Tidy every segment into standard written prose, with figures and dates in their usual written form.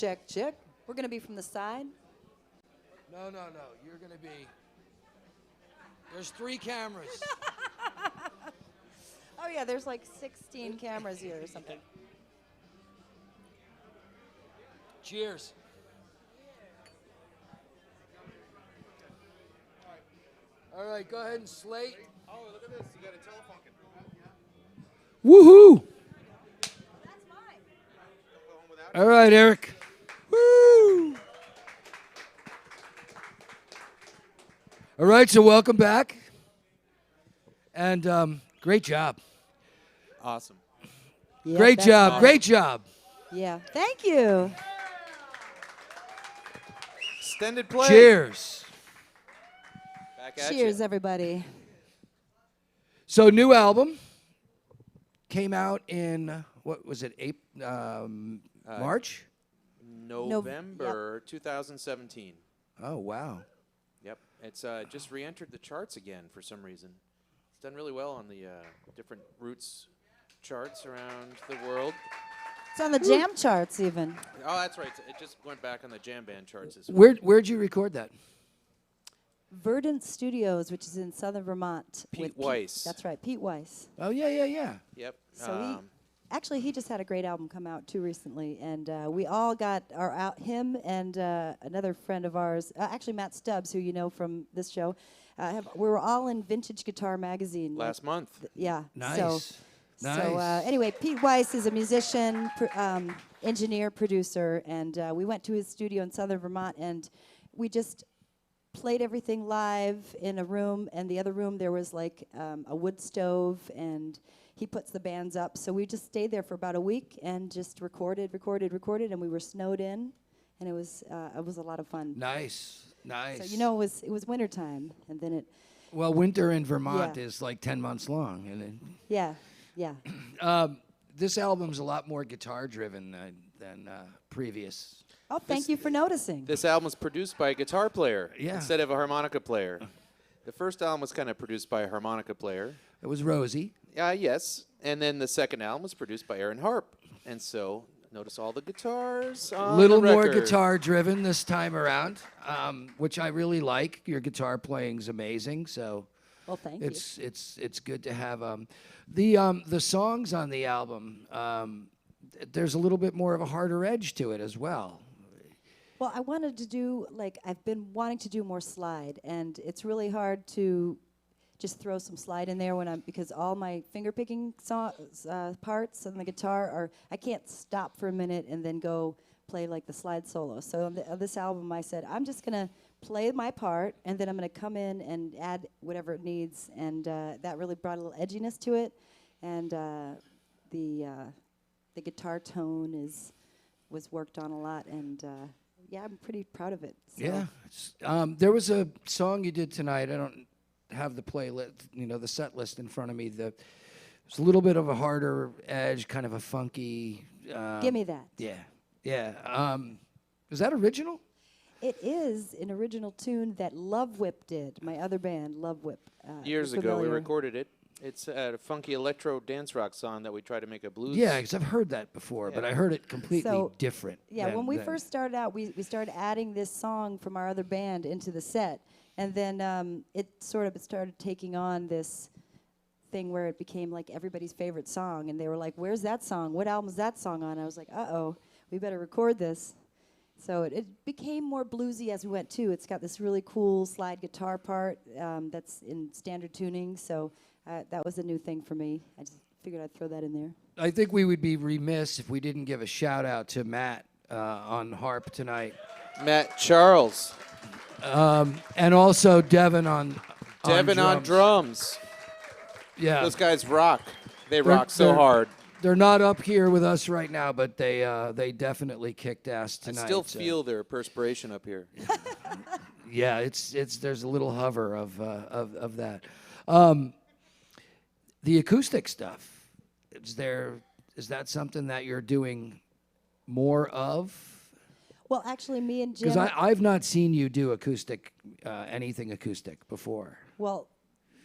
Check, check. We're going to be from the side. No. You're going to be. There's 3 cameras. Oh, yeah, there's like 16 cameras here or something. Cheers. All right, go ahead and slate. Oh, look at this. You got a telefunken. Woohoo! That's mine. Go home without All right, Eric. Woo! All right, so welcome back. And great job. Awesome. Yep, Great that's job. mine. Great job. Yeah, thank you. Extended play. Cheers. Back at Cheers, ya. everybody. So, new album came out in, what was it, March? November 2017. Oh, wow. Yep. It's just re-entered the charts again for some reason. It's done really well on the different roots charts around the world. It's on the jam charts even. Oh, that's right. It just went back on the jam band charts as well. Where'd you record that? Verdant Studios, which is in southern Vermont. Pete with Weiss. That's right, Pete Weiss. Oh, yeah. Yep. So he just had a great album come out too recently, and we all got him and another friend of ours, actually Matt Stubbs, who you know from this show. We were all in Vintage Guitar Magazine last month. Yeah. Nice. So anyway, Pete Weiss is a musician, engineer, producer, and we went to his studio in southern Vermont, and we just played everything live in a room, and the other room there was like a wood stove, and he puts the bands up. So we just stayed there for about a week and just recorded, and we were snowed in, and it was a lot of fun. Nice. So it was wintertime, and then it. Well, winter in Vermont is like 10 months long. And then Yeah. this album's a lot more guitar-driven than previous. Oh, thank you for noticing. This album was produced by a guitar player instead of a harmonica player. The first album was kind of produced by a harmonica player. It was Rosie. Yes. And then the second album was produced by Erin Harpe. And so notice all the guitars on A little the more record. guitar-driven this time around, which I really like. Your guitar playing's amazing, so Well, thank you. it's good to have the songs on the album. There's a little bit more of a harder edge to it as well. Well, I wanted to do, I've been wanting to do more slide, and it's really hard to just throw some slide in there because all my finger picking parts on the guitar I can't stop for a minute and then go play like the slide solo. So on this album, I said, I'm just going to play my part, and then I'm going to come in and add whatever it needs, and that really brought a little edginess to it, and the guitar tone was worked on a lot, and yeah, I'm pretty proud of it. So. Yeah. There was a song you did tonight. I don't have the playlist, the set list in front of me. It's a little bit of a harder edge, kind of a funky. Give me that. Yeah. Is that original? It is an original tune that Love Whip did. My other band, Love Whip. Years ago, we recorded it. It's a funky electro dance rock song that we try to make a blues. Yeah, because I've heard that before, but I heard it completely different. Yeah, when we first started out, we started adding this song from our other band into the set, and then it started taking on this thing where it became like everybody's favorite song, and they were like, "Where's that song? What album is that song on?" I was like, "Uh-oh, we better record this." So it became more bluesy as we went too. It's got this really cool slide guitar part that's in standard tuning. So. That was a new thing for me. I just figured I'd throw that in there. I think we would be remiss if we didn't give a shout out to Matt on harp tonight. Matt Charles. And also Devin on drums. Yeah. Those guys rock. They rock so hard. They're not up here with us right now, but they definitely kicked ass tonight. I still feel their perspiration up here. Yeah, there's a little hover of that. The acoustic stuff, is that something that you're doing more of? Well, actually, me and Jim. Because I've not seen you do anything acoustic before. Well,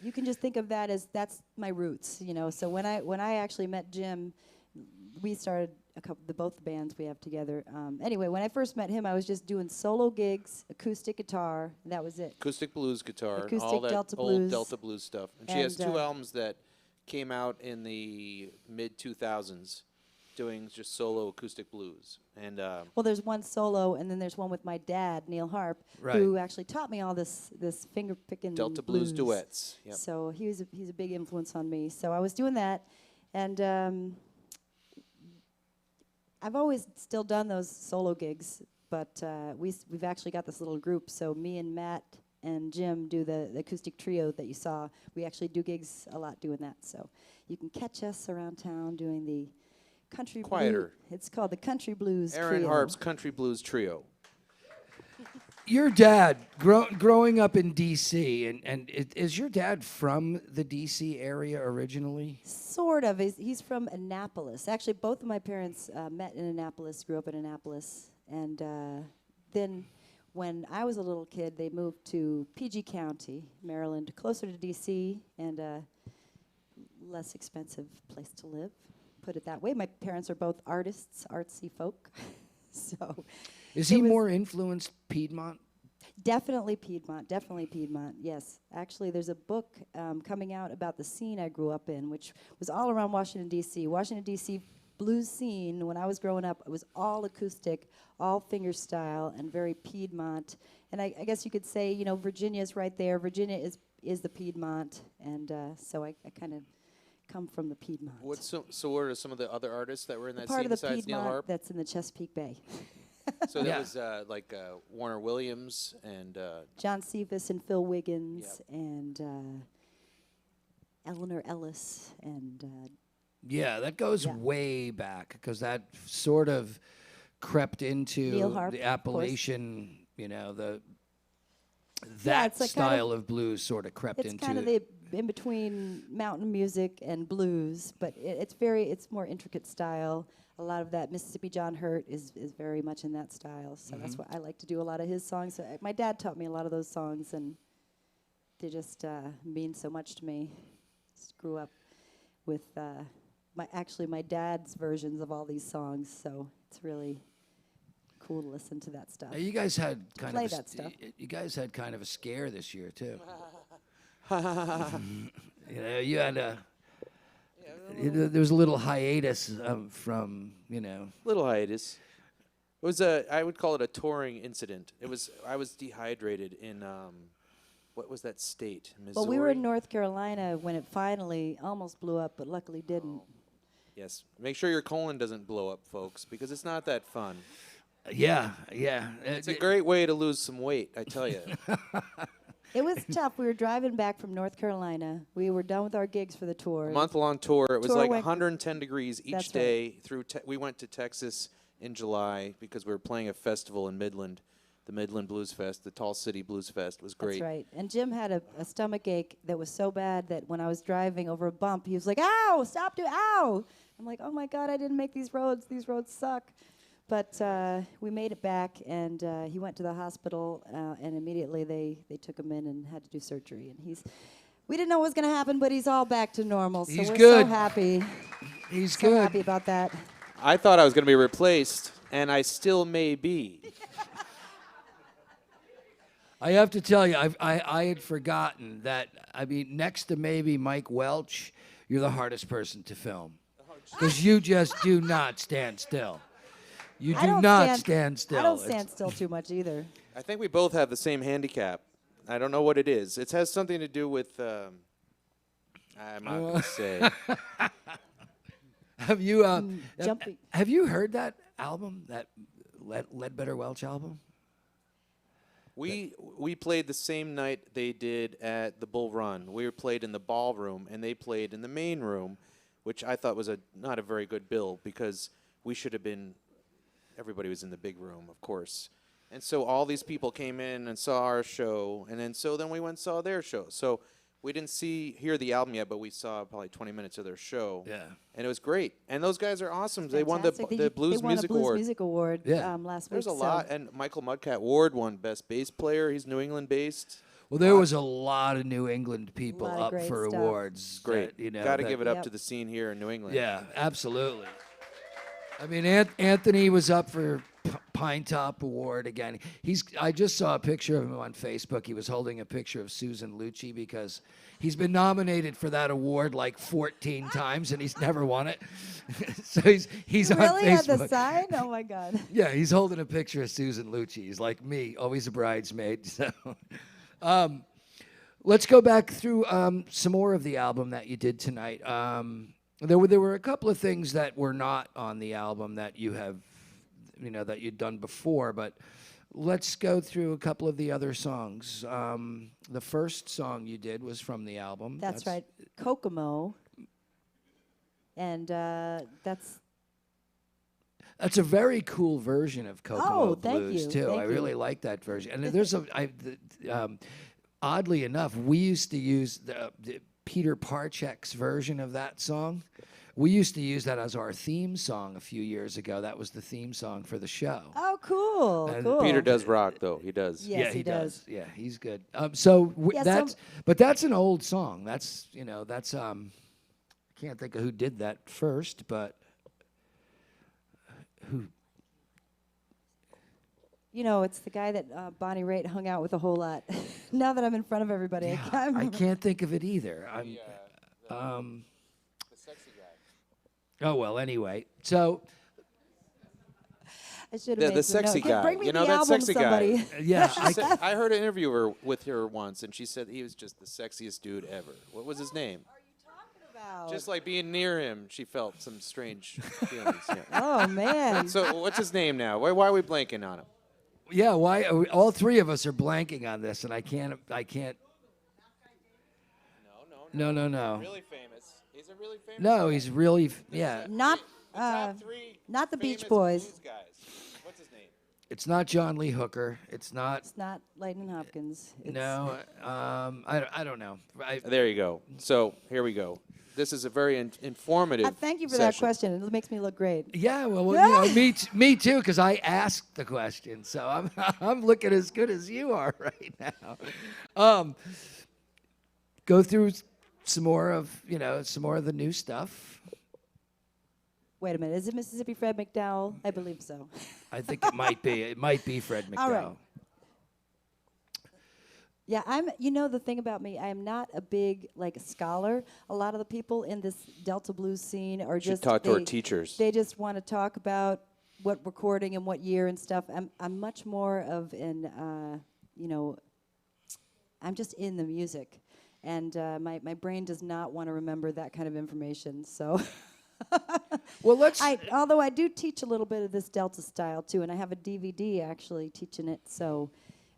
you can just think of that as that's my roots, So when I actually met Jim, we started both the bands we have together. Anyway, when I first met him, I was just doing solo gigs, acoustic guitar, and that was it. Acoustic blues guitar, and Acoustic all that Delta old blues. Delta blues stuff. And she has And, 2 albums that came out in the mid-2000s doing just solo acoustic blues. And Well, there's one solo, and then there's one with my dad, Neil Harpe, Right. who actually taught me all this finger picking Delta blues duets. Yep. So he's a big influence on me. So I was doing that, and I've always still done those solo gigs, but we've actually got this little group. So me and Matt and Jim do the acoustic trio that you saw. We actually do gigs a lot doing that. So you can catch us around town doing the country Quieter. It's called the Country Blues Erin Trio. Harpe's Country Blues Trio. Your dad, growing up in D.C., and is your dad from the D.C. area originally? Sort of. He's from Annapolis. Actually, both of my parents met in Annapolis, grew up in Annapolis. And then when I was a little kid, they moved to PG County, Maryland, closer to D.C. and a less expensive place to live, put it that way. My parents are both artists, artsy folk. So Is it he was more influenced Piedmont? definitely Piedmont, yes. Actually, there's a book coming out about the scene I grew up in, which was all around Washington, D.C. Washington, D.C. blues scene, when I was growing up, it was all acoustic, all fingerstyle, and very Piedmont. And I guess you could say, you know, Virginia's right there. Virginia is the Piedmont, and so I kind of come from the Piedmont. So what are some of the other artists that were in that Part scene of the besides Neil Piedmont Harpe? that's in the Chesapeake Bay. So that Yeah. was like Warner Williams and John Cephas and Phil Wiggins and Eleanor Ellis and Yeah, that goes Yeah. way back because that sort of crept into Neil Harpe, the of course. Appalachian, you know, Yeah, that it's like kind style of blues sort of crept it's into kind of the in between mountain music and blues, but it's more intricate style. A lot of that Mississippi John Hurt is very much in that style, so that's what I like to do. A lot of his songs. So my dad taught me a lot of those songs, and they just mean so much to me. Just grew up with my dad's versions of all these songs, so it's really cool to listen to that stuff. You guys had kind Play of that stuff. You guys had kind of a scare this year too. You know, you had there was a little hiatus from, you know. little hiatus. It was I would call it a touring incident. I was dehydrated in what was that state? Missouri. Well, we were in North Carolina when it finally almost blew up, but luckily didn't. Yes. Make sure your colon doesn't blow up, folks, because it's not that fun. Yeah. It's a great way to lose some weight, I tell you. It was tough. We were driving back from North Carolina. We were done with our gigs for the tour. A month-long tour. It was Tour like went- 110 degrees each That's day. We went to Texas in July because we were playing a festival in Midland, the Midland Blues Fest, the Tall City Blues Fest. It was great. That's right. And Jim had a stomach ache that was so bad that when I was driving over a bump, he was like, "Ow! Stop! Ow!" I'm like, "Oh my God! I didn't make these roads. These roads suck." But we made it back, and he went to the hospital, and immediately they took him in and had to do surgery. And we didn't know what was going to happen, but he's all back to normal. So He's we're good. so happy. He's So good. happy about that. I thought I was going to be replaced, and I still may be. I have to tell you, I had forgotten that. I mean, next to maybe Mike Welch, you're the hardest person to film because you just do not stand still. You I do don't not stand still. I don't It's- stand still too much either. I think we both have the same handicap. I don't know what it is. It has something to do with. I'm not going to say. Have you Jumping. have you heard that album, that Ledbetter Welch album? We played the same night they did at the Bull Run. We were played in the ballroom, and they played in the main room, which I thought was not a very good bill because we should have been. Everybody was in the big room, of course, and so all these people came in and saw our show, and then we went and saw their show. So we didn't hear the album yet, but we saw probably 20 minutes of their show. Yeah. And it was great. And those guys are awesome. They won the Fantastic. Blues they won Music a Blues Award. Music Award Yeah. last There's week. a lot. And Michael Mudcat Ward won Best Bass Player. He's New England based. Well, there was a lot of New England people Lot of up great for stuff. awards. Great. that, you know, Got to that- give it up Yep. to the scene here in New England. Yeah, absolutely. I mean, Anthony was up for Pine Top Award again. I just saw a picture of him on Facebook. He was holding a picture of Susan Lucci because he's been nominated for that award like 14 times and he's never won it. So he's on Really Facebook. at the sign? Oh my God. Yeah, he's holding a picture of Susan Lucci. He's like me, always a bridesmaid. So, let's go back through some more of the album that you did tonight. There were a couple of things that were not on the album that you have, that you'd done before, but let's go through a couple of the other songs. The first song you did was from the album. That's right, Kokomo. And that's a very cool version of Kokomo thank Blues you, too. thank I you. really like that version. And there's oddly enough, we used to use the Peter Parchek's version of that song. We used to use that as our theme song a few years ago. That was the theme song for the show. Oh, cool, And cool. Peter does rock, though. He does. Yes, yeah, he does. Yeah, he's good. Yeah, so- But that's an old song. That's I can't think of who did that first, but who? It's the guy that Bonnie Raitt hung out with a whole lot. Now that I'm in front of everybody, I Yeah, can't I remember. can't think of it either. The sexy guy. Oh well. Anyway, so I should have Yeah, made the some sexy notes. guy. Bring me You know the that album, sexy guy? somebody. yeah, She said, I heard an interview with her once, and she said he was just the sexiest dude ever. What was his name? What are you talking about? Just like being near him, she felt some strange feelings. Yeah. Oh man. So what's his name now? Why are we blanking on him? yeah. Why? All three of us are blanking on this, and I can't. No. Really famous. He's a really famous. No, he's really. Yeah. Not Top three. not the Beach famous Boys. blues guys. What's his name? It's not John Lee Hooker. It's not. It's not Lightning Hopkins. It's No. I don't know. There you go. So here we go. This is a very informative. Thank you for that session. question. It makes me look great. Yeah, well, me too, because I asked the question, so I'm looking as good as you are right now. Go through some more of the new stuff. Wait a minute. Is it Mississippi Fred McDowell? I believe so. I think it might be. It might be Fred McDowell. All right. Yeah, the thing about me, I am not a big scholar. A lot of the people in this Delta blues scene are Should just talk to our teachers. They just want to talk about what recording and what year and stuff. I'm much more of an I'm just in the music, and my brain does not want to remember that kind of information. So. Well, let's. Although I do teach a little bit of this Delta style too, and I have a DVD actually teaching it, so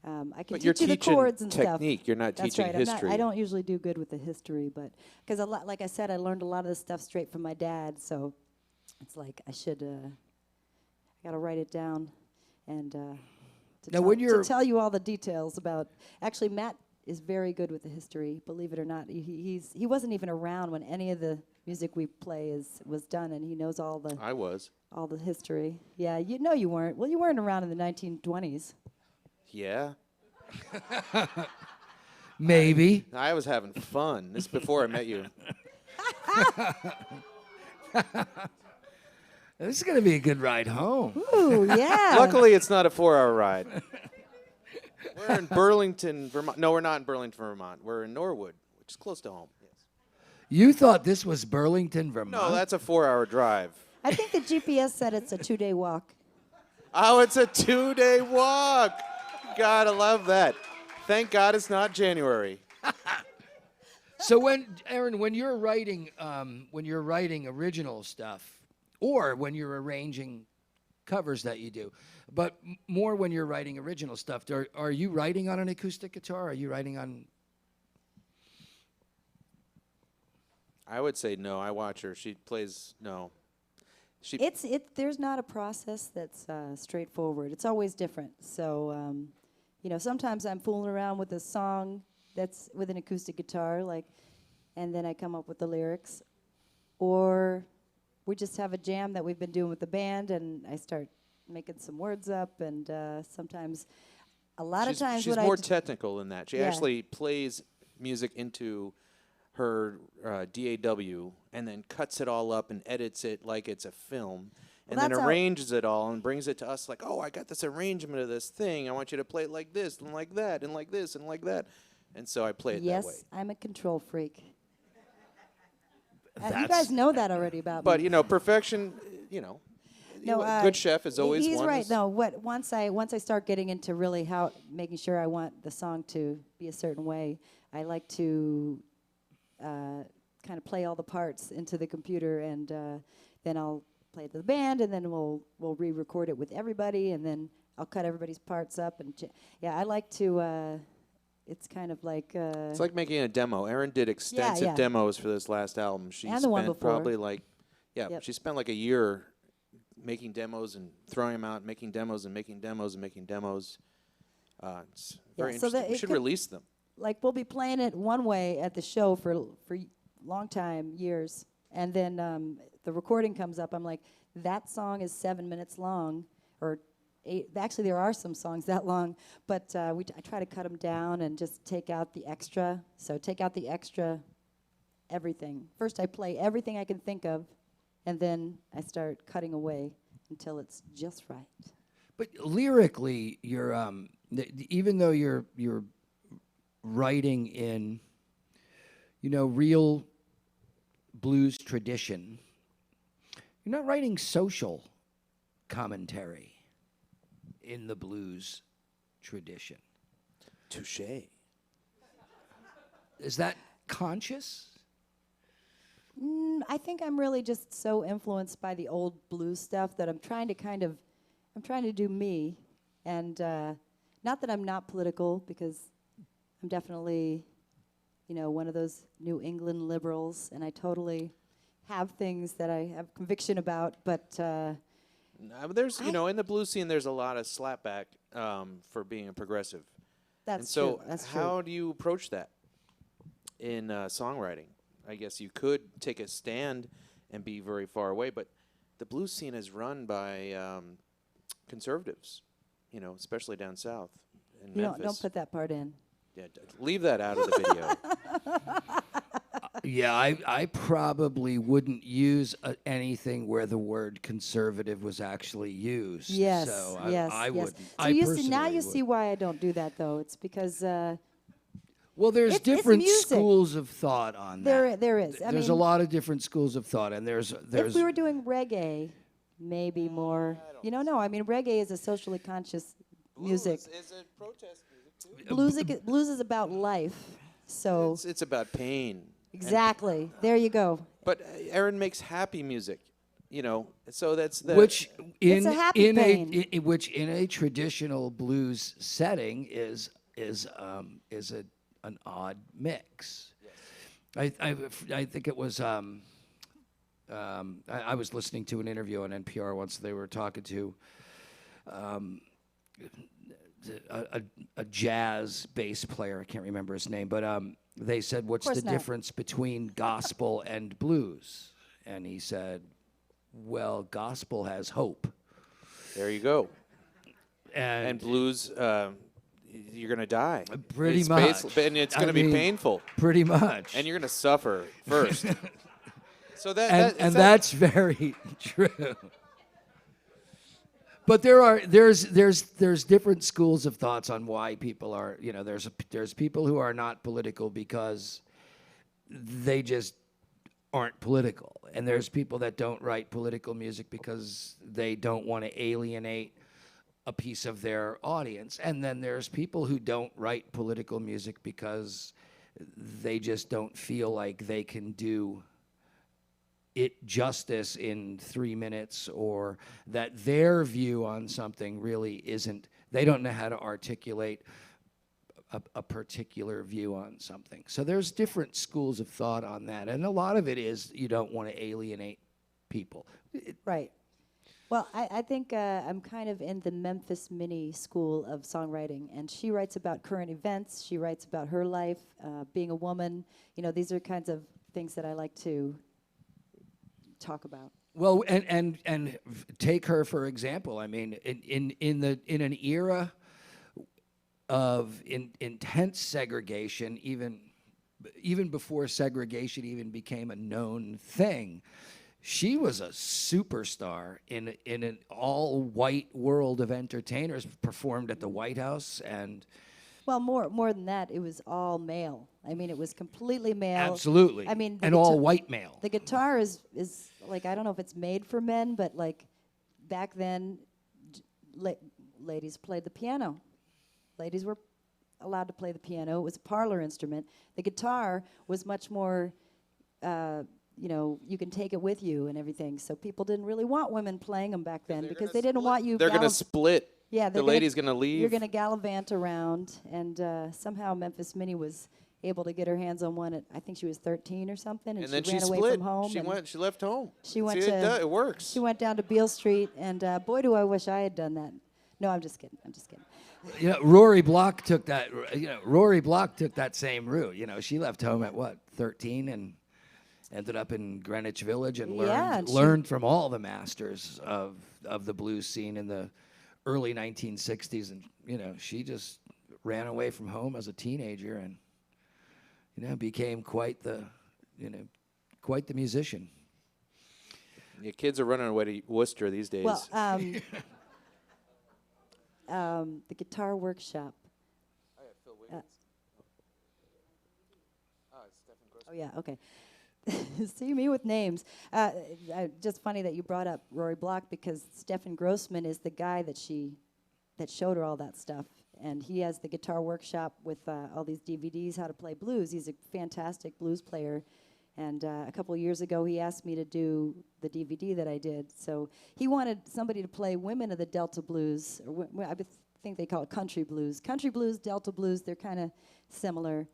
I can But you're teach you the teaching chords and technique. stuff. You're not That's teaching right. history. I don't usually do good with the history, but because like I said, I learned a lot of this stuff straight from my dad, so it's like I should. I got to write it down, and to tell you all the details about. Actually, Matt is very good with the history. Believe it or not, he wasn't even around when any of the music we play was done, and he knows all the I was. all the history. Yeah, you weren't. Well, you weren't around in the 1920s. Yeah. Maybe. I was having fun. This is before I met you. This is gonna be a good ride home. Ooh, yeah. Luckily, it's not a 4-hour ride. We're in Burlington, Vermont. No, we're not in Burlington, Vermont. We're in Norwood, which is close to home. Yes. You thought this was Burlington, Vermont? No, that's a 4-hour drive. I think the GPS said it's a 2-day walk. Oh, it's a 2-day walk. Gotta love that. Thank God it's not January. So Erin, when you're writing original stuff, or when you're arranging covers that you do, but more when you're writing original stuff, are you writing on an acoustic guitar? Are you writing on? I would say no. I watch her. She plays no. There's not a process that's straightforward. It's always different. So, sometimes I'm fooling around with a song that's with an acoustic guitar, and then I come up with the lyrics, or we just have a jam that we've been doing with the band, and I start making some words up, and sometimes, a lot of times, she's more technical than that. She Yeah. actually plays music into her DAW and then cuts it all up and edits it like it's a film and Well, then that's how- arranges it all and brings it to us like, oh, I got this arrangement of this thing. I want you to play it like this and like that and like this and like that. And so I play it that way. Yes, I'm a control freak. You That's- guys know that already about But, me. you know, perfection, you know, a good chef is always he's one. right. No, once I start getting into really how making sure I want the song to be a certain way, I like to kind of play all the parts into the computer, and then I'll play it to the band, and then we'll re-record it with everybody, and then I'll cut everybody's parts up, and I like to. It's kind of like It's like making a demo. Erin did extensive yeah. demos for this last album. She And the one spent before. probably like, Yep. she spent like a year making demos and throwing them out, making demos and making demos and making demos. It's very so that interesting. We it should could- release them. like we'll be playing it one way at the show for long time, years, and then the recording comes up. I'm like, that song is 7 minutes long, or 8. Actually, there are some songs that long, but I try to cut them down and just take out the extra. So take out the extra everything. First, I play everything I can think of, and then I start cutting away until it's just right. But lyrically, you're even though you're writing in, real blues tradition, you're not writing social commentary in the blues tradition. Touche. Is that conscious? I think I'm really just so influenced by the old blues stuff that I'm trying to do me, and not that I'm not political, because I'm definitely, one of those New England liberals, and I totally have things that I have conviction about, but But there's, in the blues scene, there's a lot of slapback for being a progressive. that's And so true. That's true. how do you approach that in songwriting? I guess you could take a stand and be very far away, but the blues scene is run by conservatives, especially down south in You Memphis. don't put that part in. Yeah, leave that out of the video. Yeah, I probably wouldn't use anything where the word conservative was actually used. Yes, So yes, I yes. wouldn't. So I now personally you see would. why I don't do that, though. It's because Well, there's It's different music. schools of thought on that. there is. I There's a mean, lot of different schools of thought, and there's if we were doing reggae, maybe more. No. I mean, reggae is a socially conscious music. is a protest music too. Blues is about life. So It's about pain. exactly. There you go. But Erin makes happy music, so that's the which It's in a happy in pain. which in a traditional blues setting is an odd mix. I think it was I was listening to an interview on NPR once. They were talking to a jazz bass player. I can't remember his name, but they said, "What's the course not. difference between gospel and blues?" And he said, "Well, gospel has hope, There you go. and, And blues, you're gonna die. Pretty It's much. and it's I gonna be mean, painful, pretty much." and you're gonna suffer first. So and that's very true. But there's different schools of thoughts on why people are, there's people who are not political because they just aren't political, and there's people that don't write political music because they don't want to alienate a piece of their audience, and then there's people who don't write political music because they just don't feel like they can do it justice in 3 minutes, or that their view on something really isn't, they don't know how to articulate a particular view on something. So there's different schools of thought on that, and a lot of it is you don't want to alienate people. Right. Well, I think I'm kind of in the Memphis Minnie school of songwriting, and she writes about current events. She writes about her life, being a woman. These are kinds of things that I like to talk about. Well, and take her for example. I mean, in an era of intense segregation, even before segregation even became a known thing, she was a superstar in an all-white world of entertainers. Performed at the White House and Well, more than that, it was all male. I mean, it was completely male. absolutely, I mean, and all white male. the guitar is like, I don't know if it's made for men, but like back then, ladies played the piano. Ladies were allowed to play the piano. It was a parlor instrument. The guitar was much more, you can take it with you and everything. So people didn't really want women playing them back then because they didn't want you. They're going to split. Yeah, the lady's going to leave. You're going to gallivant around, and somehow Memphis Minnie was able to get her hands on one at, I think she was 13 or something, and then she ran away split. from home. She left home. She went See, to. it works. She went down to Beale Street, and boy, do I wish I had done that. No, I'm just kidding. I'm just kidding. You know, Rory Block took that. Rory Block took that same route. You know, she left home at what, 13, and ended up in Greenwich Village and learned from all the masters of the blues scene in the early 1960s, and she just ran away from home as a teenager, and became quite the musician. Your kids are running away to Worcester these days. Well, the Guitar Workshop. Oh, yeah, Phil Wiggins. Oh yeah, okay. See me with names. Just funny that you brought up Rory Block, because Stephen Grossman is the guy that showed her all that stuff, and he has the Guitar Workshop with all these DVDs, how to play blues. He's a fantastic blues player, and a couple of years ago he asked me to do the DVD that I did. So he wanted somebody to play women of the Delta blues, or I think they call it country blues. Country blues, Delta blues, they're kind of similar.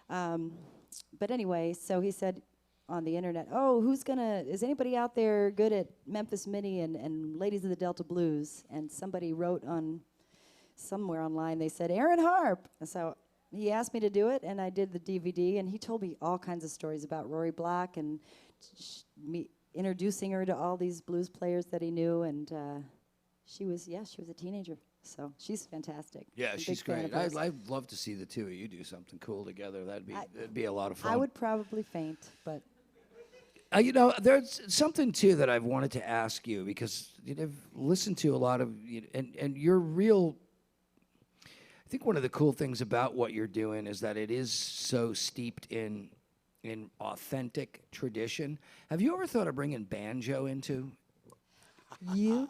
But anyway, so he said on the internet, is anybody out there good at Memphis Minnie and Ladies of the Delta Blues? And somebody wrote somewhere online, they said, Erin Harpe. And so he asked me to do it, and I did the DVD, and he told me all kinds of stories about Rory Block and me introducing her to all these blues players that he knew, and she was a teenager. So she's fantastic. Yeah, I'm a she's big fan great. of hers. I'd love to see the two of you do something cool together. That'd be a lot of fun. I would probably faint, but there's something too that I've wanted to ask you, because I've listened to a lot of and you're real. I think one of the cool things about what you're doing is that it is so steeped in authentic tradition. Have you ever thought of bringing banjo into? you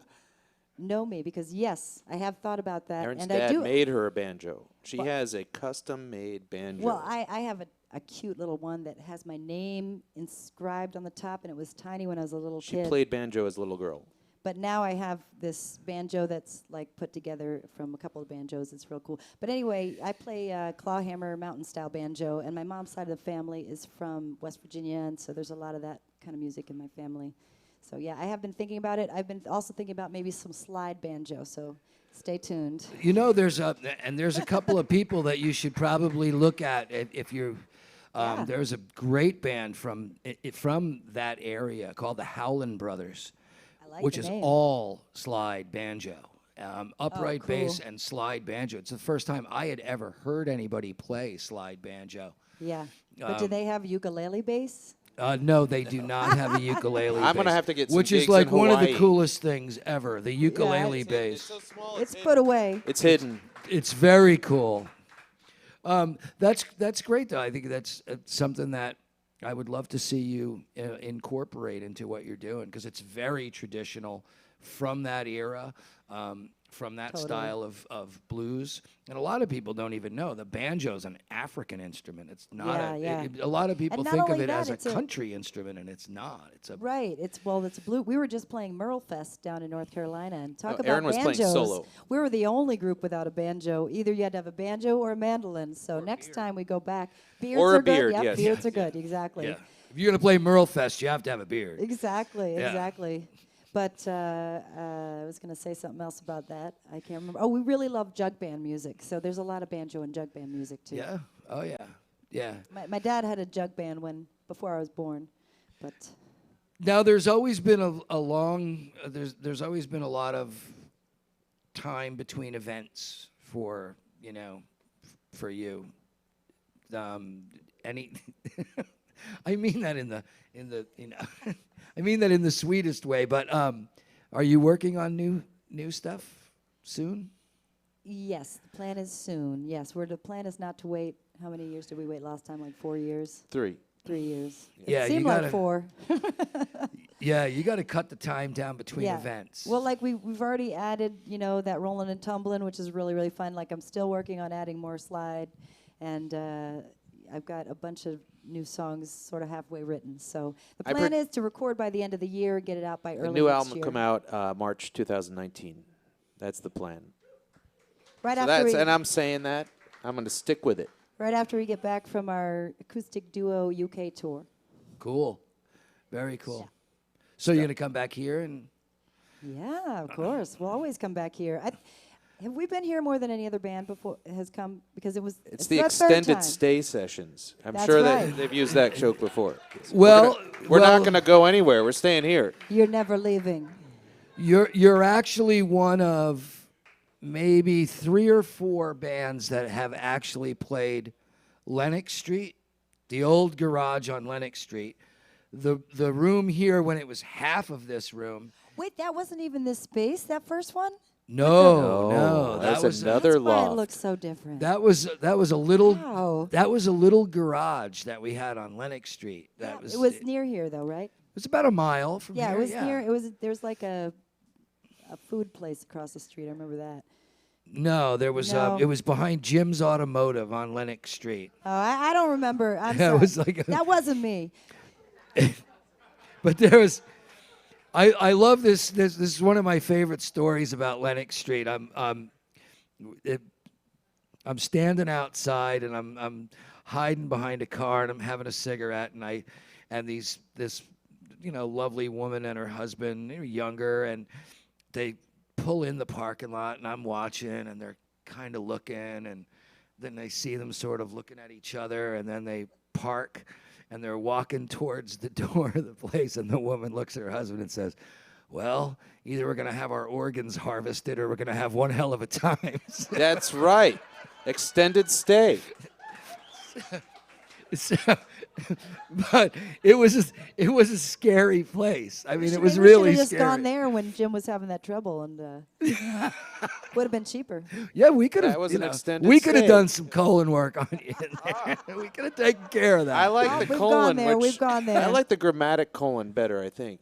know me, because yes, I have thought about that. Erin's and dad I do. made her a banjo. She has a custom-made banjo. Well, I have a cute little one that has my name inscribed on the top, and it was tiny when I was a little She kid. played banjo as a little girl. But now I have this banjo that's like put together from a couple of banjos. It's real cool. But anyway, I play clawhammer mountain style banjo, and my mom's side of the family is from West Virginia, and so there's a lot of that kind of music in my family. So yeah, I have been thinking about it. I've been also thinking about maybe some slide banjo. So stay tuned. There's a couple of people that you should probably look at if you're. Yeah. There's a great band from that area called the Howlin' Brothers, I like which the is name. all slide banjo, upright cool. bass and slide banjo. It's the first time I had ever heard anybody play slide banjo. Yeah. But do they have ukulele bass? No, they do not have a ukulele I'm bass, gonna have to get some which is gigs like in one of the Hawaii. coolest things ever. The ukulele it's bass. so small. It's put away. It's hidden. It's very cool. That's great, though. I think that's something that I would love to see you incorporate into what you're doing, because it's very traditional from that era, from that Totally. style of blues. And a lot of people don't even know the banjo is an African instrument. It's not. Yeah. A lot of people And not think of only it that, as a it's a- country instrument, and it's not. It's a Right. It's a blue. We were just playing Merle Fest down in North Carolina, and talk about Erin was playing banjos. solo. We were the only group without a banjo. Either you had to have a banjo or a mandolin. So next time we go back, beards Or a are beard, good. Yep, yes. beards are good. Exactly. yeah. If you're gonna play Merle Fest, you have to have a beard. Exactly. Yeah. Exactly. But I was going to say something else about that. I can't remember. Oh, we really love jug band music. So there's a lot of banjo and jug band music too. Yeah. Oh yeah. Yeah. My dad had a jug band before I was born, but Now, there's always been there's always been a lot of time between events for you. Any I mean that in the I mean that in the sweetest way. But are you working on new stuff soon? Yes, the plan is soon. Yes, the plan is not to wait. How many years did we wait last time? Like 4 years? 3. 3 years. Yeah, It seemed you like gotta- 4. Yeah, you got to cut the time down between Yeah. events. Well, like we've already added, that rolling and tumbling, which is really, really fun. Like I'm still working on adding more slide, and I've got a bunch of new songs sort of halfway written. So the I plan is to record by the end of the year, get it out by The early new next album year. will come out March 2019. That's the plan. Right So after and I'm saying that. I'm going to stick with it. right after we get back from our acoustic duo UK tour. Cool. Very cool. So you're going to come back here and Yeah, of course. We'll always come back here. Have we been here more than any other band before has come? Because It's the our third extended time. stay sessions. I'm That's sure right. that they've used that joke before. Well, we're well- not going to go anywhere. We're staying here. You're never leaving. you're actually one of maybe 3 or 4 bands that have actually played Lenox Street, the old garage on Lenox Street. The room here, when it was half of this room. Wait, that wasn't even this space, that first one? No, that that's was another That's why loft. it looks so different. that was a little Wow. that was a little garage that we had on Lenox Street. That It was near here, though, right? it was about a mile from Yeah, here. it was near. There's like a food place across the street. I remember that. No, there was No. it was behind Jim's Automotive on Lenox Street. Oh, I don't remember. I'm Yeah, it sorry. was like that wasn't me. But there was, I love this. This is one of my favorite stories about Lenox Street. I'm standing outside and I'm hiding behind a car and I'm having a cigarette and this lovely woman and her husband, they're younger, and they pull in the parking lot and I'm watching and they're kind of looking, and then they see them sort of looking at each other, and then they park. And they're walking towards the door of the place, and the woman looks at her husband and says, well, either we're going to have our organs harvested or we're going to have one hell of a time. That's right. Extended stay. So, but it was a scary place. I mean, it was Maybe we really should've just scary. gone there when Jim was having that trouble, and would have been cheaper. Yeah, we could have. That was an extended We could have stay. done some colon work on you in there. We could have taken care of that. I like the We've colon. gone there, which- we've gone there. I like the grammatic colon better, I think.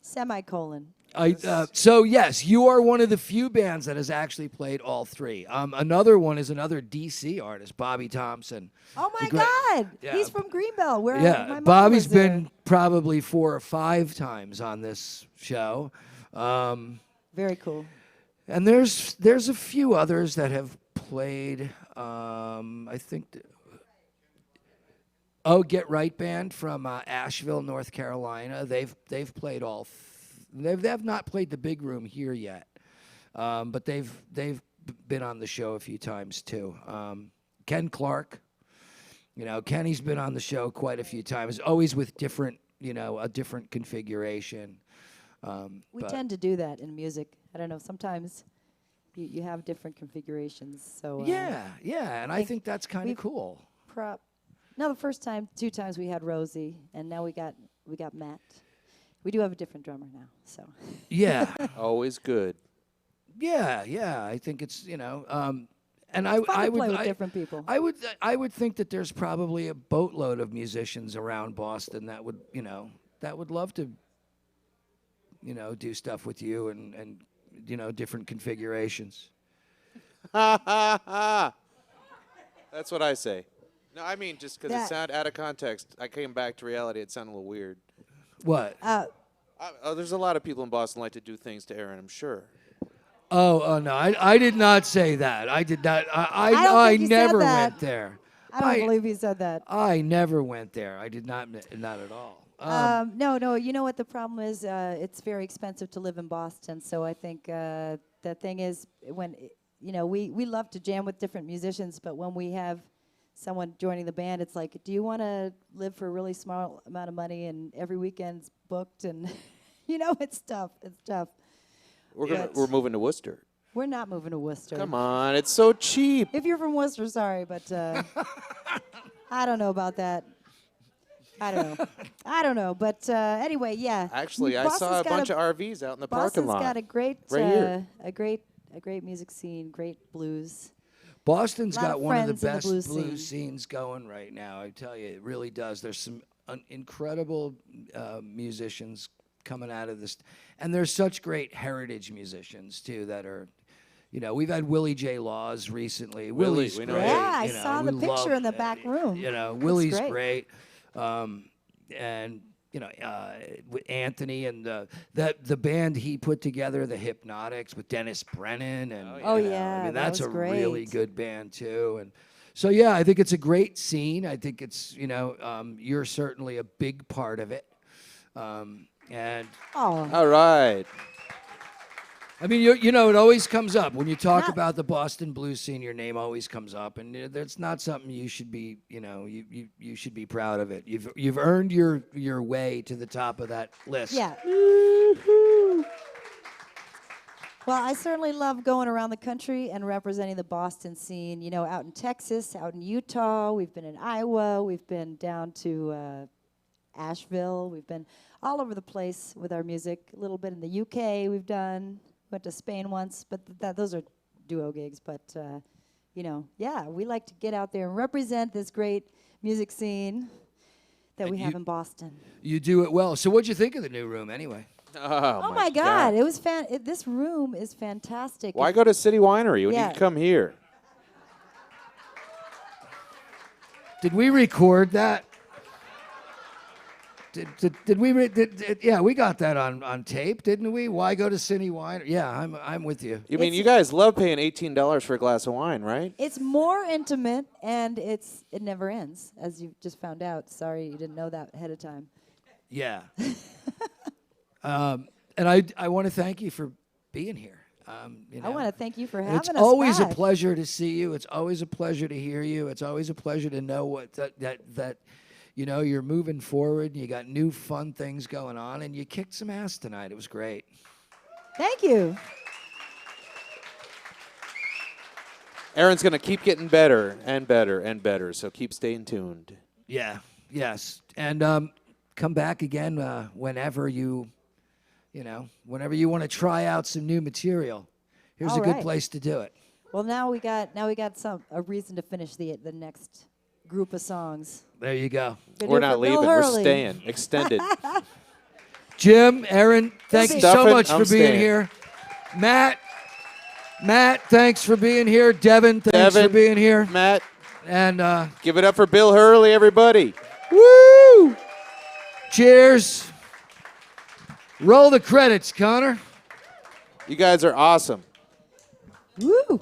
Semicolon. So yes, you are one of the few bands that has actually played all 3. Another one is another DC artist, Bobby Thompson. Oh my The great- God! Yeah. He's from Greenbelt. Where my Yeah, mom Bobby's was there. been probably 4 or 5 times on this show, Very cool. and there's a few others that have played. I think. Get Right Band from Asheville, North Carolina. They've played all. They've not played the big room here yet, but they've been on the show a few times too. Ken Clark, Kenny's been on the show quite a few times, always with different, a different configuration. We But- tend to do that in music. I don't know. Sometimes you have different configurations. So Yeah, and I think think that's kind of we've- cool. No, the first time, 2 times we had Rosie, and now we got Matt. We do have a different drummer now. So Yeah, Always good. yeah. I think it's and fun I to would play with I- different people. I would think that there's probably a boatload of musicians around Boston that would love to do stuff with you and different configurations. That's what I say. No, I mean just because it That- sounded out of context. I came back to reality. It sounded a little weird. What? There's a lot of people in Boston like to do things to Erin, I'm sure. Oh no! I did not say that. I did not. don't I think you said never that. went there. I don't believe he said that. I never went there. I did not at all. No. You know what the problem is? It's very expensive to live in Boston. So I think the thing is, when we love to jam with different musicians, but when we have someone joining the band, it's like, do you want to live for a really small amount of money and every weekend's booked, and it's tough. It's tough. We're moving to Worcester. We're not moving to Worcester. Come on, it's so cheap. If you're from Worcester, sorry, but I don't know about that. I don't know. I don't know. But anyway, yeah. Actually, I Boston's saw a got bunch of RVs out in the parking Boston's lot. got a great, Right here. a great music scene, great blues. Boston's Lot got of one of the friends in the best blues blues scene. scenes going right now. I tell you, it really does. There's some incredible musicians coming out of this, and there's such great heritage musicians too that are. You know, we've had Willie J. Laws recently. Willie, Willie's we know great. him. Yeah, I you know, saw the we picture love, in the back room. You know, Looks Willie's great. and you know, Anthony and the band he put together, the Hypnotics, with Dennis Brennan, and Oh, you know, yeah, I mean that that's was a really great. good band too. And so yeah, I think it's a great scene. I think it's you're certainly a big part of it. And Oh, All right. I mean, you know, it always comes up when you talk Not- about the Boston blues scene. Your name always comes up, and that's not something you should be. You know, you should be proud of it. You've earned your way to the top of that list. yeah. Well, I certainly love going around the country and representing the Boston scene. You know, out in Texas, out in Utah, we've been in Iowa, we've been down to Asheville, we've been all over the place with our music. A little bit in the UK, we've done. Went to Spain once, but those are duo gigs. But you know, yeah, we like to get out there and represent this great music scene that we have in Boston. You do it well. So, what'd you think of the new room, anyway? Oh my God, it was this room is fantastic. Why go to City Winery when Yeah. you can come here? Did we record that? Did we? Yeah, we got that on tape, didn't we? Why go to City Wine? Yeah, I'm with you. You mean It's- you guys love paying $18 for a glass of wine, right? It's more intimate, and it never ends, as you just found out. Sorry, you didn't know that ahead of time. Yeah. And I want to thank you for being here. You know. I want to thank you for having It's us always back. a pleasure to see you. It's always a pleasure to hear you. It's always a pleasure to know what that you know, you're moving forward and you got new fun things going on, and you kicked some ass tonight. It was great. Thank you. Erin's going to keep getting better and better and better, so keep staying tuned. Yeah. Yes. And come back again whenever whenever you want to try out some new material. Here's All a good right. place to do it. Well, now we got a reason to finish the next group of songs. There you go. Gonna We're do it not for Bill leaving. We're Hurley. staying. Extended. Jim, Erin, thank you so Stuffing, much I'm for being staying. here. Matt, thanks for being here. Devin, thanks for being here. Matt, And give it up for Bill Hurley, everybody. woo! Cheers. Roll the credits, Connor. You guys are awesome. Woo!